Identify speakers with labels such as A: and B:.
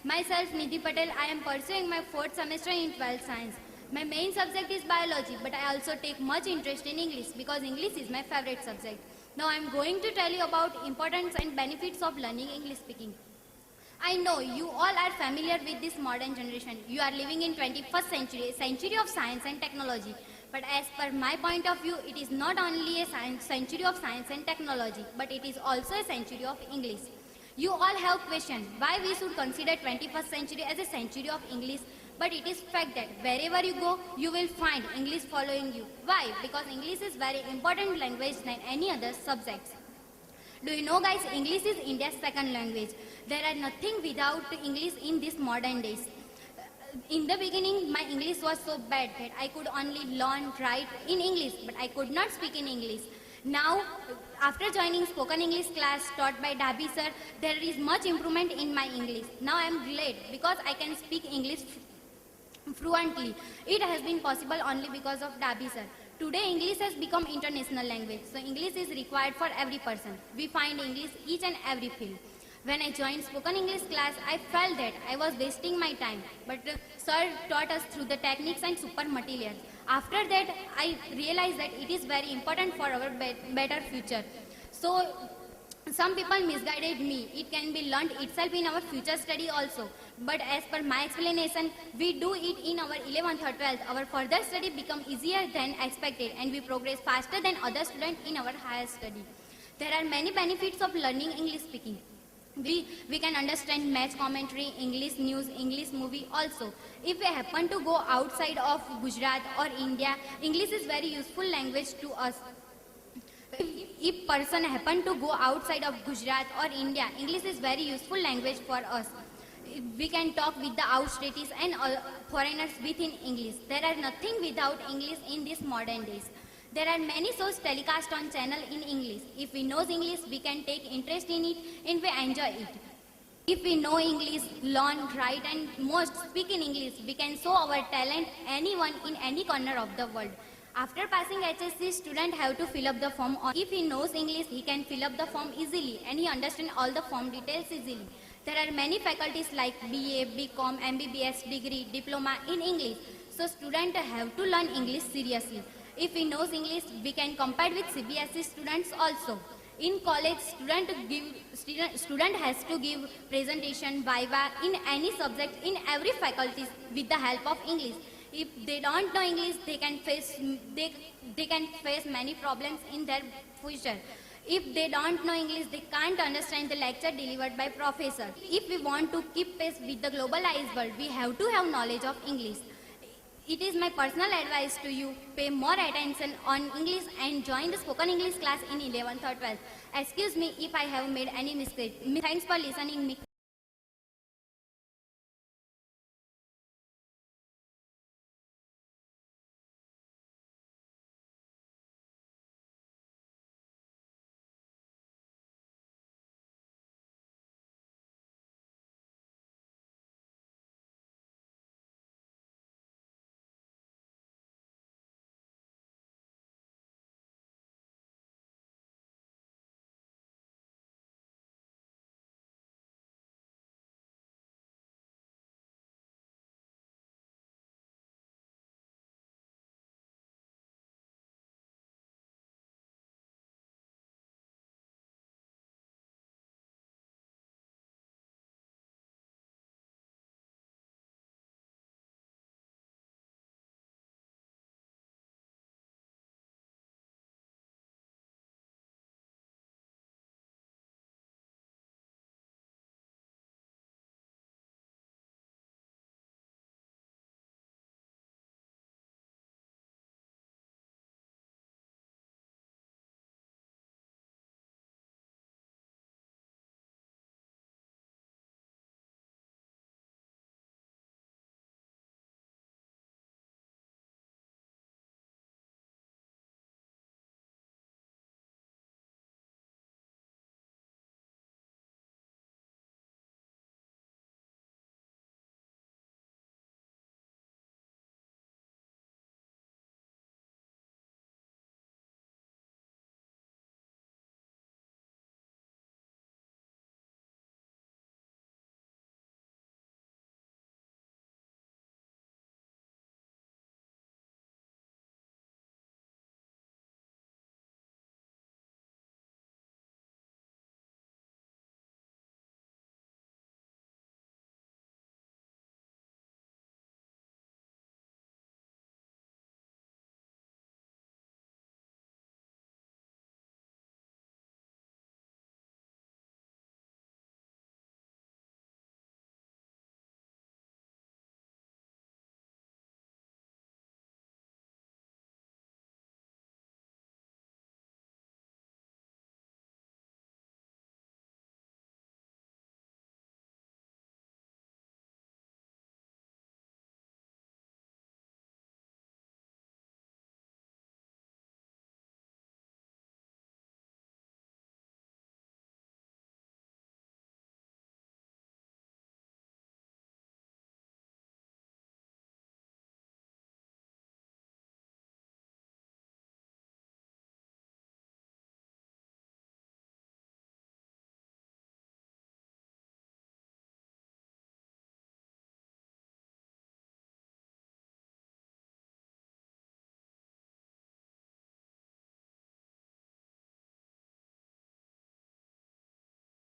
A: Myself Nidhi Patel, I am pursuing my 4th semester in 12th science. My main subject is biology, but I also take much interest in English because English is my favorite subject. Now I am going to tell you about importance and benefits of learning English speaking. I know you all are familiar with this modern generation. You are living in 21st century of science and technology. But as per my point of view, it is not only a century of science and technology, but it is also a century of English. You all have questioned why we should consider 21st century as a century of English, but it is fact that wherever you go, you will find English following you. Why? Because English is very important language than any other subjects. Do you know guys, English is India's second language. There are nothing without English in these modern days. In the beginning, my English was so bad that I could only learn, write in English, but I could not speak in English. Now, after joining spoken English class taught by Dabi sir, there is much improvement in my English. Now I am glad because I can speak English fluently. It has been possible only because of Dabi sir. Today English has become international language, so English is required for every person. We find English each and every field. When I joined spoken English class, I felt that I was wasting my time, but sir taught us through the techniques and super materials. After that, I realized that it is very important for our better future. So, some people misguided me. It can be learned itself in our future study also. But as per my explanation, we do it in our 11th or 12th. Our further study become easier than expected and we progress faster than other students in our higher study. There are many benefits of learning English speaking. We can understand match commentary, English news, English movie also. If we happen to go outside of Gujarat or India, English is very useful language to us. If person happen to go outside of Gujarat or India, English is very useful language for us. We can talk with the outstates and foreigners within English. There are nothing without English in these modern days. There are many shows telecast on channel in English. If we know English, we can take interest in it and we enjoy it. If we know English, learn, write and most speak in English, we can show our talent anyone in any corner of the world. After passing HSC, student have to fill up the form. If he knows English, he can fill up the form easily and he understands all the form details easily. There are many faculties like BA, BCom, MBBS, degree, diploma in English. So students have to learn English seriously. If he knows English, we can compare with CBSE students also. In college, student has to give presentation, viva in any subject in every faculty with the help of English. If they don't know English, they can face many problems in their future. If they don't know English, they can't understand the lecture delivered by professor. If we want to keep pace with the globalized world, we have to have knowledge of English. It is my personal advice to you, pay more attention on English and join the spoken English class in 11th or 12th. Excuse me if I have made any mistake. Thanks for listening me.